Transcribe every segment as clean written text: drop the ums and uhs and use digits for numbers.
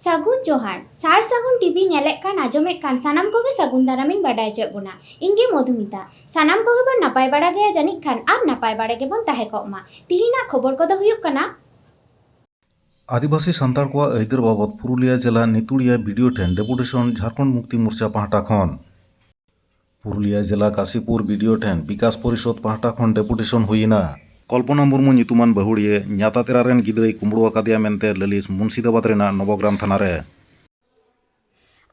सागुन जोहार सार सागुन टीवी नेलेक कान आजमेक कान सानाम कोगे सागुन दारामिन बाडाय चे बोना इंगे मधुमिता सानाम कोगे बन नापाय बाड़ा गया जानिक खान आर नापाय बाड़ा गे बन ताहे कोमा तिहिना खबर कोदो हुयुक काना आदिवासी सान्ताड़ को आयदार बाबद पुरुलिया जिला नितुड़िया वीडियो ठेन डेपुटेशन झारखंड मुक्ति मोर्चा पाहटा खन पुरुलिया जिला काशीपुर वीडियो ठेन विकास परिषद पाहटा खन डेपुटेशन हुईना कल्पना मुर्मू नितुमान बहुड़िए न्यातातेरारेन गिद्रई कुमड़ो आकादिया मेनते ललिस मुंशीदाबाद रेना नवग्राम थानारे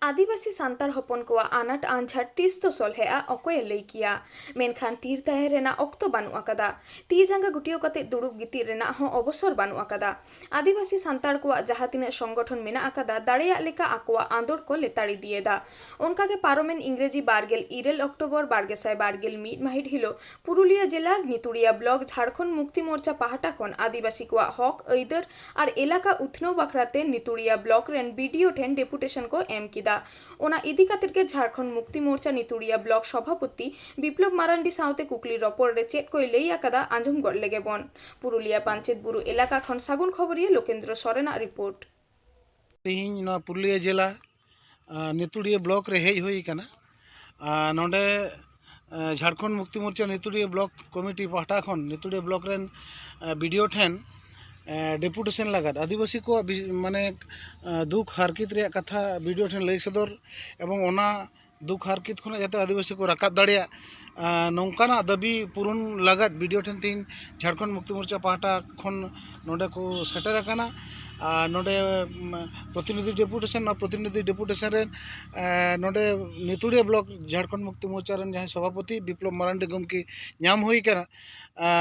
आदिवासी सान्ताड़ हपन को आनाट आंझाट तीस तो सलहेआ अकोय लई किया मेनखान तीर ताहे रेना अक्तो बानु अकादा ती जांगा गुटियो कते दुड़ुब गिति रेना हो अवसर बानु अकादा आदिवासी सान्ताड़ को जहां तिना संगठन मेना अकादा दाड़ेया लेका आकोआ आंदोड़ को लेताड़ी दिएदा उनका के पारोमेन इंग्रेजी बारगेल इरेल अक्टोबर बारगेसाय बारगेल मीड माहित हिलो पुरुलिया जिला नितुड़िया ब्लॉक झारखंड मुक्ति मोर्चा पाहटा खन आदिवासी को हक आयदार और एलाका उथनव बाखराते नितुड़िया ब्लॉक रेन वीडियो ठेन डेपुटेशन को एम किदा ओना इदी खातिर के झारखंड मुक्ति मोर्चा नितुड़िया ब्लॉक सभापति विप्लव मारांडी साउते कुकली रपड़ रे चेट कोई लई आकादा आंजम गड़ लेगे बन पुरुलिया पंचायत बुरु एलाका खन सागुन खबरिया लोकेंद्र सरेना रिपोर्ट तेहिं ना पुरुलिया जिला नितुड़िया ब्लॉक रे हेज हुई कना नोडे झारखंड मुक्ति मोर्चा नितुड़िया ब्लॉक कमिटी पाहटा खन नितुड़िया ब्लॉक रेन वीडियो ठेन डेपुटेशन लागत आदिवासी को माने दुख हारकित रे कथा वीडियो ठेन लई सदर एवं ओना दुख हारकित खन जाते आदिवासी को राकाब दाड़िया नौकाना दाबी पूरण लागत वीडियो ठेन तीन झारखंड मुक्ति मोर्चा पाहटा खन नोडे को सेटर आकाना नोडे प्रतिनिधि डेपुटेशन रे नोडे नितुड़िया ब्लॉक झारखंड मुक्ति मोर्चा रेन जहां सभापति विप्लव मारांडी गमकी नाम हुई कना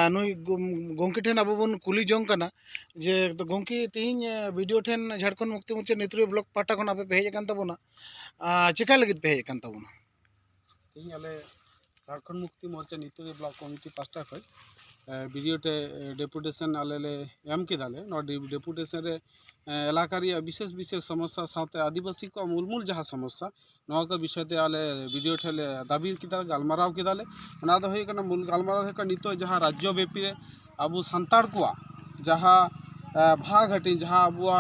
नुई गमकी ठेन अब बन कुली जों कना जे तो गमकी तीन वीडियो ठेन झारखंड मुक्ति मोर्चा नितुड़िया ब्लॉक पाटा खन आपे हेज कान तबना चिका लगित पे हेज कान तबना तीन आले Jharkhand Mukti Morcha नितुड़िया block committee pasta खय वीडियो टे डेपुटेशन आले ले एम किदाले नो डेपुटेशन रे एलाका रे विशेष विशेष समस्या साथे आदिवासी को मूलमूल जहाँ समस्या नवा का विषय ते आले वीडियो ठेले दाबी किदा गालमाराव किदाले ओना दो होय कना मूल गालमाराव है नितो जहाँ राज्य व्यापी रे अबु सान्ताड़ को जहाँ भाग हटी जहाँ अबुआ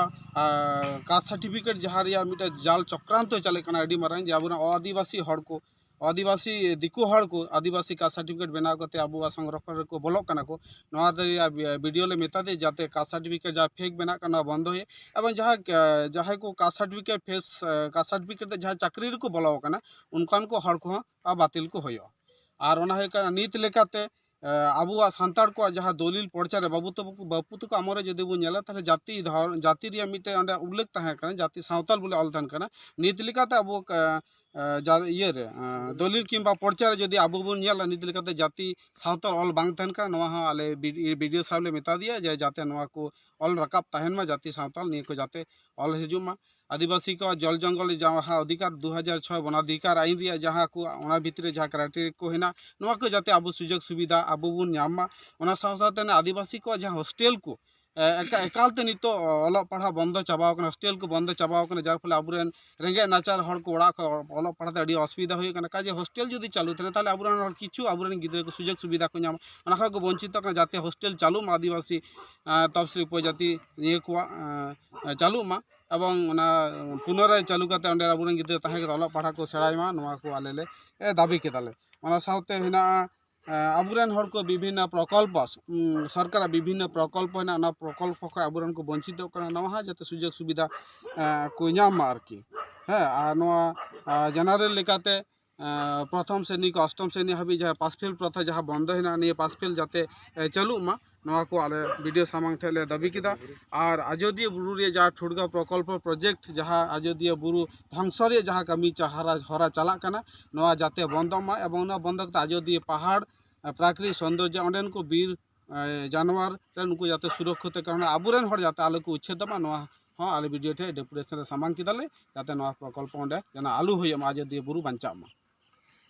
कास्ट सर्टिफिकेट जहाँ रिया मिटा जाल चक्रांत चले कना अडी मारांग जे अबुना आदिवासी हड़ को आदिवासी दिकु हड़ को आदिवासी कास्ट सर्टिफिकेट बनाव करते अबुआ संरक्षण को बोलो कना को नवा वीडियो ले मेता दे जाते कास्ट सर्टिफिकेट जहाँ फेक बना कना बंद होए एवं जहाँ को कास्ट सर्टिफिकेट जहाँ चाकरी को बोलो कना उनकान को हड़ को बातिल को होयो और ओना है कना नीत लेकाते आबुआ सान्ताड़ को जहाँ दलिल पर्चा रे बापू तक आमरे जदि बो नेला ताले जाति रिया मिटे अंडे उल्लेख तहे कना जाति सावताल बोले ऑल तहन कना नीत लेकाते अबो ये रे दलिल किंबा पर्चा रे जदि आबो बो नेला नीत लेकाते जाति सावताल ऑल बांग तहन कना नवा हा आले वीडियो साहब ले मेता दिया जे जाते नवा को ऑल रकाब तहन मा जाति सावताल निये को जाते ऑल हिजुमा आदिवासी को जल जंगल जहाँ अधिकार 2006 वनाधिकार आईन रिया जहाँ को ओना भितरे जहाँ क्राइटेरिया को हेना नवा को जाते आबो सुजोग सुविधा आबो बन नामा ओना साथ साथ आदिवासी को जहाँ हॉस्टेल को एकालते नितो ऑल पढ़ा बंद चाबाव कना हॉस्टेल को बंद चाबाव कना जार फले आबुरेन रेंगे नाचार हड़ को ओड़ा ऑल पढ़ाते अड़ी असुविधा हुई कना काजे हॉस्टेल जदि चालू थे ताले आबुरेन हड़ किछु आबुरेन गिद्रे को सुजोग सुविधा को नाम ओना खा को वंचित कना जाते हॉस्टेल चालू मा आदिवासी तबसरी उपजाति ये को चालू मा एवं पुनराय चालू करते अंडे आबुरेन गिद्रे ताहे ऑल पढ़ा को सेड़ायमा नवा को आले ले दाबी केदाले ओना साउते हिना आबुरेन हड़ को विभिन्न प्रकल्प सरकार विभिन्न प्रकल्प है ना प्रकल्प को आबुरेन को वंचित नवा जाते सुजोग सुविधा को नाम आरकी है जनरल लेकाते प्रथम श्रेणी को अष्टम श्रेणी हाबी जहाँ पास फेल प्रथा जहाँ बंद है निये पास फेल जाते चालू मा नवा को आले वीडियो सामांग ठेले दाबी किदा और आजोदिया बुरु रे जहाँ ठुड़गा प्रकल्प प्रोजेक्ट जहाँ आजोदिया बुरु ध्वंस रे जहाँ कमी हरा चला कना नवा जाते बंद मा एवं ना बंद करते आजोदिया पहाड़ प्राकृतिक सौंदर्य अंडेन को बीर जानवर उनको जाते सुरक्षित करना आबुरेन हड़ जाते आलू को उच्छेद मा नवा हाँ आले वीडियो ठे डेपुटेशन रे सामांग किदाले जाते नवा प्रकल्प अंडे जना आलू होय मा आजोदिया बुरु बंचा मा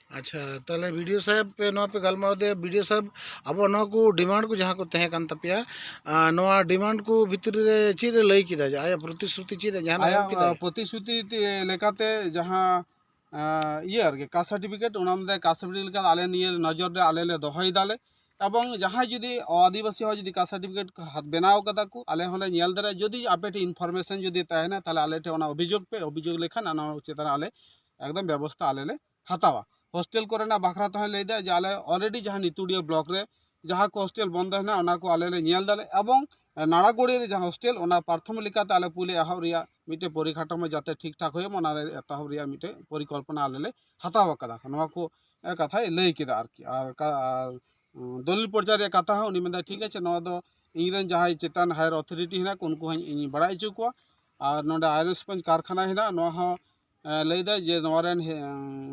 अच्छा ताले वीडियो साहब पे नवा पे गालमार दे वीडियो साहब अब नवा को डिमांड को जहाँ को तहे कान तपिया नवा डिमांड को भीतर रे चीरे लई किदा जा आया प्रतिश्रुति चीरे जहां आया प्रतिश्रुति लेकाते जहाँ ये आर के कास्ट सर्टिफिकेट ओनाम दे कास्ट सर्टिफिकेट आले निये नजर रे आले ले दोहई दाले এবং जहाँ जुदी आदिवासी हो जुदी कास्ट सर्टिफिकेट बनाव कदा को आले होले नेल दारे जुदी आपे इनफरमेशन जुदी तहना ताले आले टे ओना अभियोग पे अभियोग लेखन आना चेतन आले एकदम व्यवस्था आले ले हतावा हॉस्टेल कोरेना बाखरा तो लेदा जे आले ऑलरेडी जहाँ नितुड़िया ब्लॉक रे जहाँ को हॉस्टेल बंद है ना को आले ले नेल दाले एवं नाड़ागुड़ी रे जहाँ हॉस्टेल ओना प्रथम लेकाते आले पुले एहब रिया मिटे परिकाठामो जाते ठीक ठाक होय ओना रे एतहब रिया मिटे परिकल्पना आले ले हतावा कदा नवा को कथा लई केदा आर दलिल पर्याय कथा उनी मेदा ठीक है नवा दो इनरेन जहाँ चेतान हायर अथॉरिटी है उनको इन बड़ा चो को और नोडे आयरन स्पंज कारखाना है नवा लैदा जे नवारेन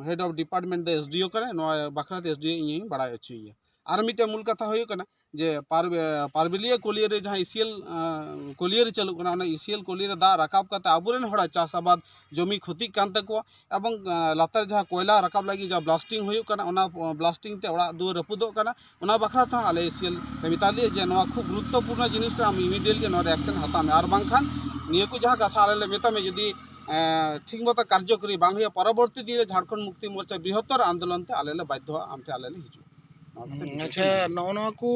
head of department the SDO करे नवा बाखरा एसडीओ इन बड़ा चुई और मिटे मूल कथा हो जे पारबिलिया कोलियर जहाँ इसीएल कोलियर चलू इसीएल कोलियर दा रकाब करते आबुरेन होड़ा चाष आबाद जमी क्षति कान तको एवं लातार जहाँ कोयला रकाब लगी जहाँ ब्लास्टिंग होना ब्लास्टिंग ते ओड़ा दुआर रपुदो कना ओना बाखरा था आले इसीएल मिताली जे नवा खूब गुरुत्वपूर्ण जिनिस का इमिडिएटली नवा एक्शन हता में और बांखान निया को जहाँ कथा आले मेता में जदी ठीक मत कार्यकरी बांग हुआ परवर्ती दिन झारखंड मुक्ति मोर्चा बृहत्तर आंदोलन ते आले बाध्य आमटे आले हिजू अच्छा नवा को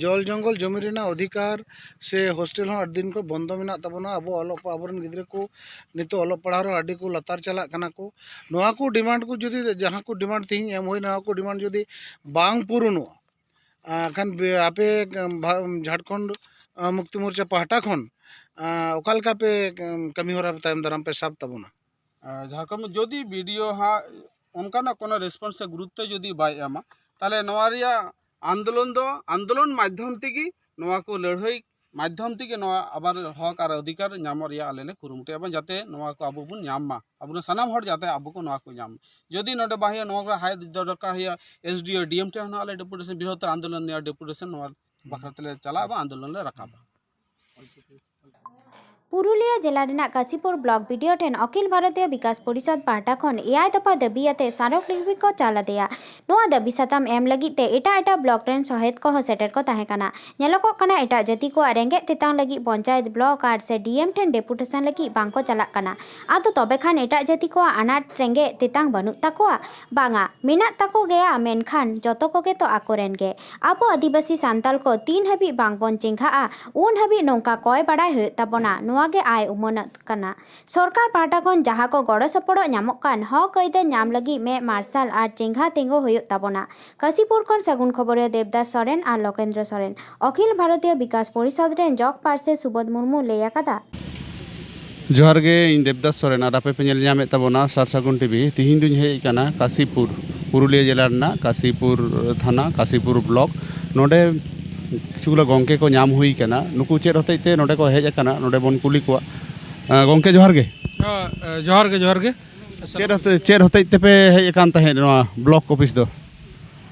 जल जंगल जमी रेना अधिकार से हॉस्टेल हो दिन को बंद मेना तबना अब अबरन गिद्रे को नितो अल पढ़ार आदि को लतार चला कना को नवा को डिमांड को जुदी जहाँ को डिमांड तीन एम होई नवा को डिमांड जुदी बांग पूरणो खान आपे झारखंड मुक्ति मोर्चा पाहटा खन ओकालका पे कमी होरा तायम दाराम पे साब तबना झारखंड में जदि वीडियो हाँ उनका कोनो रेस्पॉन्स से गुरुत्व जदि बाय एमा ताले नवा रिया आंदोलन माध्यम तेगी नवा को लड़ाई माध्यम तेगी नवा आबार हक और अधिकार नाम रिया आले ले कुरुमुटे एबं जाते नवा को आबो बुन नामा आबो सानाम हर जाते आबो को नवा को नाम जदि नोडे बाहिया नवा को हाय दरका हिया एसडीओ डीएम टे हना आले डेपुटेशन बृहत्तर आंदोलन ने डेपुटेशन नवा बाखरातले चला एबं आंदोलन ले राखाबा पुरुलिया जिला रेना काशीपुर ब्लॉक वीडियो ठेन अखिल भारतीय विकास परिषद पाहटा खन एआई दफा दाबीयाते स्मारकलिपि को चाल आदेया नोआ दाबी साताम एम लगित ते एटा ब्लॉक रेन सहायत को सेटर को ताहे काना नेलोको काना एटा जाति को रेंगे तेतांग लगी पंचायत ब्लॉक आर से डीएम ठेन डेपुटेशन लगी बांको चला काना आदो तबे खान एटा जाति को अनाट रेंगे तेतांग बनुक ताकोआ बांगा मेना ताको गया मेनखान जतो कोगे तो आकोरेन गे आबो आदिवासी सांताल को 3 हबी बांगबन चिंघा उन हबी नोंका कय बाडाय हुय ताबोना गे आय उमनत कना सरकार पाहटा खन जहाँ को गड़ो सपड़ो नामक कान हक अयदार नाम लगी मे मार्शल आर चेंघा तेंगो हुयुग ताबोना काशीपुर खन सगुन खबरिया देवदास सरेन आर लोकेंद्र सरेन अखिल भारतीय विकास परिषद रेन जग पार्से सुबोध मुर्मू लैया कदा जोहार गे इन देवदास सरेन आर आपे पे नेल ᱧᱟᱢᱮᱫ ᱛᱟᱵᱚᱱᱟ ᱥᱟᱨ ᱥᱟᱜᱩᱱ ᱴᱤᱵᱷᱤ ᱛᱤᱦᱤᱧ ᱫᱩᱧ ᱦᱮᱡ ᱟᱠᱟᱱᱟ ᱠᱟᱥᱤᱯᱩर पुरुलिया जिला ᱨᱮᱱᱟᱜ काशीपुर थाना काशीपुर ब्लॉक नोडे किछुगुला गोंके को नाम हुई कना नुकु चेद हतेते नोडे को हेज अकाना नोडे बन कुली को गोंके जोहार गे जोहार गे चेद हतेते पे हेज अकान तहे नोआ ब्लॉक ऑफिस दो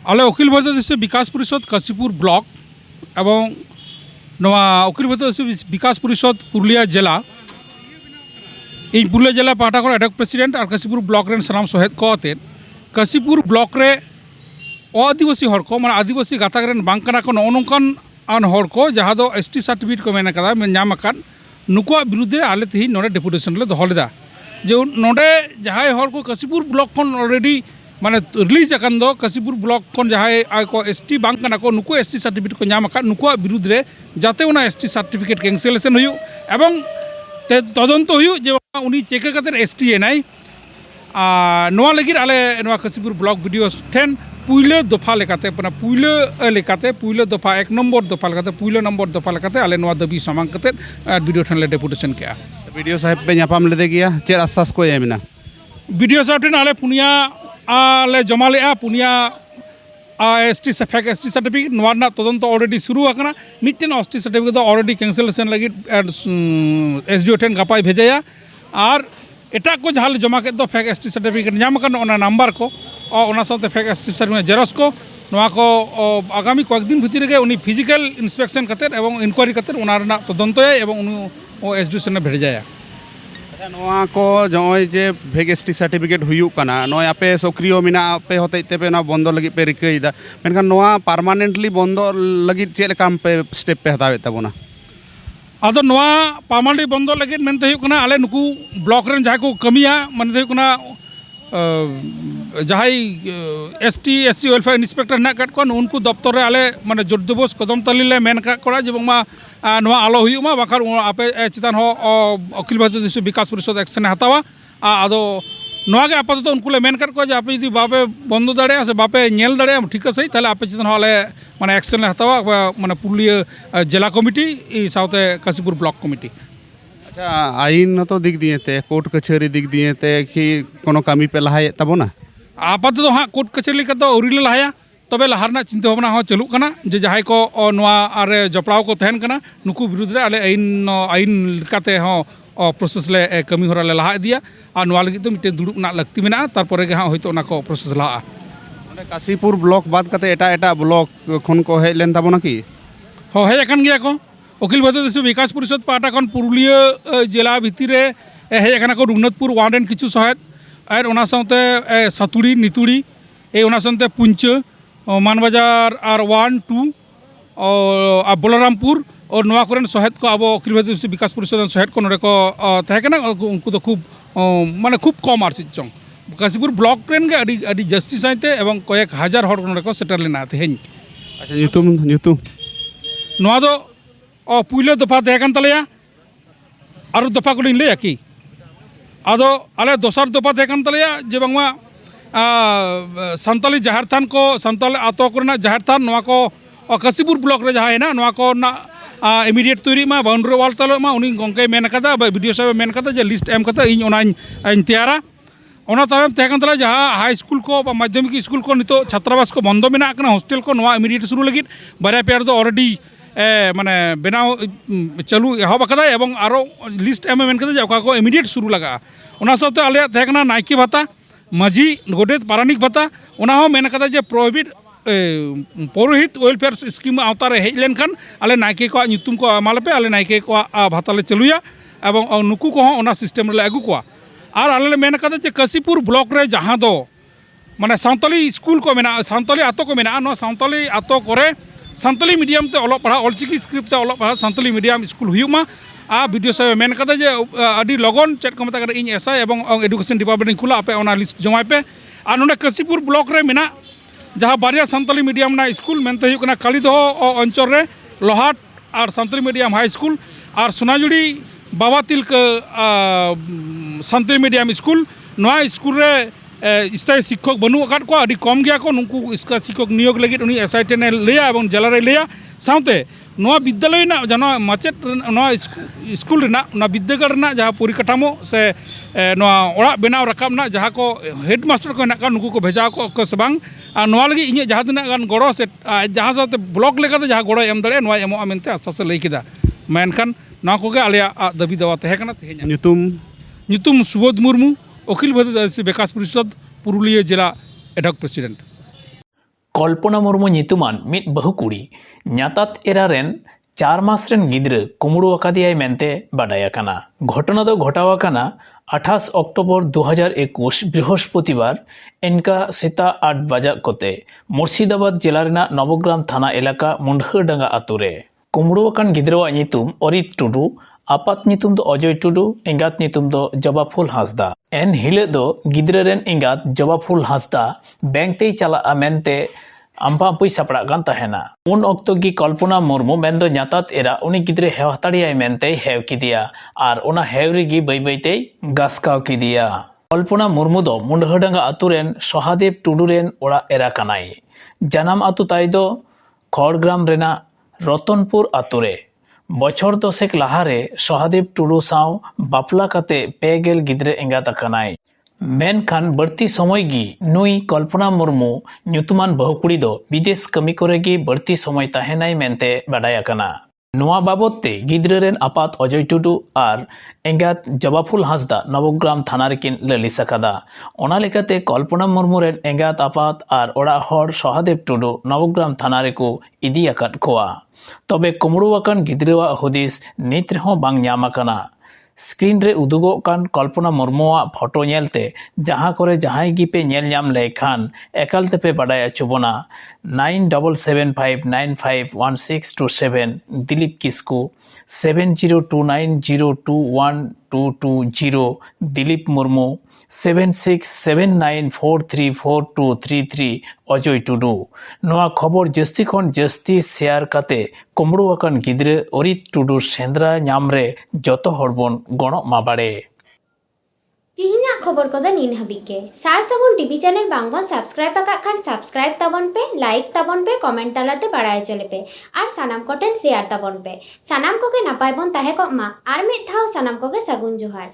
आले अखिल भारतीय विकास परिषद काशीपुर ब्लॉक एवं नोआ अखिल भारतीय विकास परिषद पुरुलिया जिला इन पुरुलिया जिला पाहटा को एडक प्रेसिडेंट और काशीपुर ब्लॉक रेन सनाम सहेद को आते काशीपुर ब्लॉक रे आदिवासी हर को माने आदिवासी गाताक रेन बांग कना को नोनकान आन हर को जहाँ दो एसटी सर्टिफिकेट को मेना कदा नाम अकान नुकुआ विरुद्ध रे आले तिहि नोडे डेपुटेशन ले दोहो लेदा जे नोडे जहाँ हर को काशीपुर ब्लॉक खन ऑलरेडी माने रिलीज अकान दो काशीपुर ब्लॉक खन जहाँ आय को एसटी बांग कना को नुकु एसटी सर्टिफिकेट को नाम अकान नुकुआ विरुद्ध रे जाते उना एसटी सर्टिफिकेट कैंसिलेशन हुयु एवं तदंत हुयु जे उनी चेक कते एसटी एनाई नोआ लगिर आले नोआ काशीपुर ब्लॉक वीडियो ठेन पुइले दफा लेकाते पना पुइले दफा 1 नंबर दफा लेकाते पुइले नंबर दफा लेकाते आले नोआ दबी समांग कते वीडियो ठेन ले डेपुटेशन के वीडियो साहेब पे ᱧᱟᱯᱟᱢ लेदे गया चेर आश्वास को एमना वीडियो साहेब ठेन आले पुनिया आले जमा लेआ Punia ST fake ST certificate नोआ ना तदंत ऑलरेडी शुरू आकना मिटन एसटी सर्टिफिकेट दो ऑलरेडी कैंसिलेशन लगी एसडीओ ठेन गपाय भेजाया और एटा को जहाँ जमा के दो फेक एसटी सर्टिफिकेट नाम करना नंबर को और ओना साथे फेक एसटी सर्टिफिकेट जेरक्स को नोआ को आगामी कয়েক दिन भीतर गे उनी फिजिकल इंस्पेक्शन कते एवं इनक्वायरी कते ओना रना तदंत एवं उनी एसडीओ सेन भेजाया नोआ को जय जे फेक एसटी सर्टिफिकेट हुयुक कना नोय आपे सक्रिय मिना पे होतेते पे ना बंद लगी पे रिकईदा मेनखान नोआ परमानेंटली बंद लगी चेल काम पे स्टेप पे हतावे तबोना आदो नोआ परमानेंटली बंद लगी मेनते हुयुक कना आले नुकु ब्लॉक रेन जहाँ को कमिया माने हुयुक कना जहाई ST SC वेलफेयर इंस्पेक्टर हेना काट को उनको दफ्तर रे आले माने जोर दिवस कदम तली ले मेन का कोड़ा जे बंगमा नवा आलो हुयुमा बाखार आपे चितान हो अखिल भारतीय देश विकास परिषद एक्शन हतावा आदो नवा के आपातत उनको ले मेन काट को जे आपे यदि बापे बंद दाड़े से बापे नेल दाड़े ठीक सही ताले आपे चितान हो आले माने एक्शन हतावा माने पुरुलिया जिला कमिटी साउते काशीपुर ब्लॉक कमिटी। अच्छा आईन तो दिख दिए थे कोर्ट कचहरी दिख दिए थे कि कोनो कामी पे लहाए तबोना आपातत हाँ कोर्ट कचहरी का अवरी ले लहाया तबे लहारना चिंता भावना हो चलू कना जे जहाई को नवा आरे जपड़ाव को तहन कना नुकु विरुद्ध रे आले आईन लेकाते हो प्रोसेस ले कमी होरा ले लहा दिया और नवा लगी तो मिटे दुड़ुब ना लगती मेना तारपरे गे हाँ होइतो ओना को प्रोसेस लहा काशीपुर ब्लॉक बाद कते एटा एटा ब्लॉक खन को हेज लेन तबोना कि हो हेज अकान गया को अखिल भारतीय देश विकास परिषद पाटा खन पुरुलिया जिला भितर हेज अकाना को रघुनाथपुर वार्ड एन किछु सहायत और ओना साथे सातुड़ी नितुड़ी ओना साथे पुंच मानबाजार और 1 2 और बलरामपुर और नवा कोरेन सहायत को अब अखिल भारतीय देश विकास परिषद सहायत को नोडे को तहकना उनको तो खूब माने खूब कम आर चंग काशीपुर ब्लॉक रेन के अड़ी जस्ती साइते एवं कयेक हजार हर नोडे को सेटर लेना तेहें। अच्छा ᱧᱩᱛᱩᱢ नवा दो पुइलो दफा तहकन तलेया और दफा को लैया कि आदो आले दोसर दफा तहकन तलेया जे बांगमा संताली जहार थान को संताल आतो को जहार थान नवा को काशीपुर ब्लॉक रे जहाँ है नवा को ना इमीडिएट तैयारी मा बाउंड्री वाल तलो मा उनी गंके मेन कदा वीडियो साहब मेन कदा जे लिस्ट एम कदा इन ओना इन तैयारा ओना तायम तहकन तले जहाँ हाई स्कूल को माध्यमिक स्कूल को नितो छात्रावास को बंद मेना कना हॉस्टल को नवा इमीडिएट शुरू लगित बारे पेयर दो ऑलरेडी माने बेनाव चालू एहब कदा एवं आरो लिस्ट एम मेन कदा जे ओका को इमीडिएट शुरू लगा ओना साथे आले तहकना नाइके भाता माझी गोडेत पारानिक भाता ओना हो मेन कदा जे प्रोहिबिट पौरोहित वेलफेयर स्कीम आवतारे हेज लेनखान आले नाइके को ᱧᱩᱛᱩᱢ को एमालेपे आले नाइके को भाता ले चलुया एवं नुकु को ओना सिस्टम रे आगु कोआ और आले मेन कदा जे काशीपुर ब्लॉक रे जहां दो माने सानताली स्कूल को मेना सानताली आतो को मेना नो सानताली आतो करे सानताली मीडियम ते ऑल पढ़ा ऑलचिकी स्क्रिप्ट ते ऑल पढ़ा सानताली मीडियम स्कूल हुयुमा वीडियो साहब मेन कदा जे अडी लगन चेक को मता इन एसआई एवं एडुकेशन डिपार्टमेंट खुला आपे ओना लिस्ट जमाय पे और नोडे काशीपुर ब्लॉक रे मेना जहाँ बारिया सानताली मीडियम ना स्कूल मेनते हुयुकना कालीदह अंचल रे लोहाट और सानताली मीडियम हाई स्कूल और सोनाजुड़ी बाबा तिलक सानताली मीडियम स्कूल नवा स्कूल रे स्थायी शिक्षक बनू अकाद को अड़ी कम गया को नुकु इसका शिक्षक नियोग लगित उनी एसआईटी ने लिया एवं जिला रे लिया साउते नवा विद्यालय ना जानो माचेत नवा स्कूल रेना ना विद्यागार ना जहाँ परिकाठामो से नवा ओड़ा बेनाव रकाब ना जहाँ को हेडमास्टर को हेना नुकु को भेजा को से बांग और नवा लगी इnye जहाँ तिना गान गड़ो से जहाँ साथे ब्लॉक लेकाते जहाँ गड़ो एम दाड़े नवा एमो मेनते आश्वास लई केदा मेनखान नवा कोगे आलिया दाबी दावा तहेकना तेहें ᱧᱩᱛᱩᱢ सुबोध मुर्मू अखिल भारतीय देश विकास परिषद पुरुलिया जिला एडहॉक प्रेसिडेंट। कल्पना मुर्मू ᱧᱩᱛᱩᱢᱟᱱ ᱢᱤᱫ ᱵᱟᱹᱦᱩ ᱠᱩᱲᱤ ᱧᱟᱛᱟᱛ ᱮᱨᱟ ᱨᱮᱱ 4 ᱢᱟᱥ ᱨᱮᱱ ᱜᱤᱫᱽᱨᱟᱹ ᱠᱩᱢᱲᱩ ᱟᱠᱟᱫᱮᱭᱟᱭ ᱢᱮᱱᱛᱮ ᱵᱟᱰᱟᱭ ᱟᱠᱟᱱᱟ। घटना ᱫᱚ ᱜᱷᱚᱴᱟᱣ ᱟᱠᱟᱱᱟ 28 अक्टोबर 2021 बृहस्पतिवार इनका सेता 8 बजाक कोते मुर्शिदाबाद जिला रेना नवग्राम थाना एलाका मुंडहाडांगा आतुरे कुमड़ो अकान गिद्रवा ᱧᱩᱛᱩᱢ अरित टुडू आपात ᱧᱩᱛᱩᱢ दो अजय टुडू एंगात ᱧᱩᱛᱩᱢ दो जबाफुल हांसदा एन हिले दो गिद्र रेन एंगात जबाफुल हांसदा बैंक ते चला मेनते आम्पा पुई सापड़ा गान तहेना उन अक्तो गी कल्पना मुर्मू मेन दो ᱧᱟᱛᱟᱛ एरा उनी गिद्रे हेव हताड़ियाय मेनते हेव किदिया आर उना हेव रिगी बै बैते गासकाव किदिया। कल्पना मुर्मू दो मुंडहाडांगा आतुरेन सहादेव टुडू रेन ओड़ा एरा कानाय जानाम आतु ताई दो खड़ग्राम रेना रतनपुर आतुरे बछर दशेक लाहारे सहादेव टुडू साव बापला काते 2 गिद्रे एंगात आकानाय मेनखान बढ़ती समय गी नुई कल्पना मुर्मू ᱧᱩᱛᱩᱢᱟᱱ बहु कुड़ी दो विदेश कमी करे गी बढ़ती समय ताहेनाय मेनते बाडाय आकाना। नोआ बाबदते गिद्र रेन आपात अजय टुडू और एंगात जबाफुल हांसदा नवग्राम थाना रेकिन ललिस आकादा ओना लेकाते कल्पना मुर्मू रेन एंगात आपात और ओड़ा हर सहादेव टुडू नवग्राम थाना रेको इदी आकाद कोआ तबे कुमड़ो आकान गिद्रवा हुदिस नित रेहों बांग ᱧᱟᱢ आकाना। स्क्रीन रे उदुगोग कान कल्पना मुर्मुआ फोटो नेलते जहाँ करे जहाँ गी पे नेल ᱧᱟᱢ लेखान एकाल तेपे बाडाय अचुबोना 9775951627 दिलीप किस्कू 7029021220 दिलीप मुर्मू 7679434233 অজয় টুডু। নোয়া খবর জাস্তি খন জাস্তি শেয়ার কাতে কুমড়ো আকান গিদ্রে অরিত টুডু সেন্দ্রা ñamরে যত হড়বন গণক মা বাড়ে। ᱛᱤᱦᱤᱧᱟᱜ ᱠᱷᱚᱵᱚᱨ ᱠᱚᱫᱚ ᱱᱤᱱ ᱦᱟᱹᱵᱤᱡ ᱜᱮ। ᱥᱟᱨ ᱥᱟᱹᱜᱩᱱ ᱴᱤᱵᱷᱤ ᱪᱮᱱᱮᱞ ᱵᱟᱝᱵᱚᱱ ᱥᱟᱵᱥᱠᱨᱟᱭᱤᱵ ᱟᱠᱟᱫ ᱠᱷᱟᱱ ᱥᱟᱵᱥᱠᱨᱟᱭᱤᱵ ᱛᱟᱵᱚᱱ ᱯᱮ, ᱞᱟᱭᱤᱠ ᱛᱟᱵᱚᱱ ᱯᱮ, ᱠᱚᱢᱮᱱᱴ ᱛᱟᱞᱟᱛᱮ ᱵᱟᱲᱟᱭ ᱦᱚᱪᱚ ᱞᱮᱯᱮ ᱟᱨ ᱥᱟᱱᱟᱢ ᱠᱚᱴᱷᱮᱱ ᱥᱮᱭᱟᱨ ᱛᱟᱵᱚᱱ ᱯᱮ। ᱥᱟᱱᱟᱢ ᱠᱚᱜᱮ ᱱᱟᱯᱟᱭ ᱵᱚᱱ ᱛᱟᱦᱮᱸ ᱠᱚᱜ ᱢᱟ। ᱟᱨ ᱢᱤᱫ ᱫᱷᱟᱣ ᱥᱟᱱᱟᱢ ᱠᱚᱜᱮ ᱥᱟᱹᱜᱩᱱ ᱡᱚᱦᱟᱨ।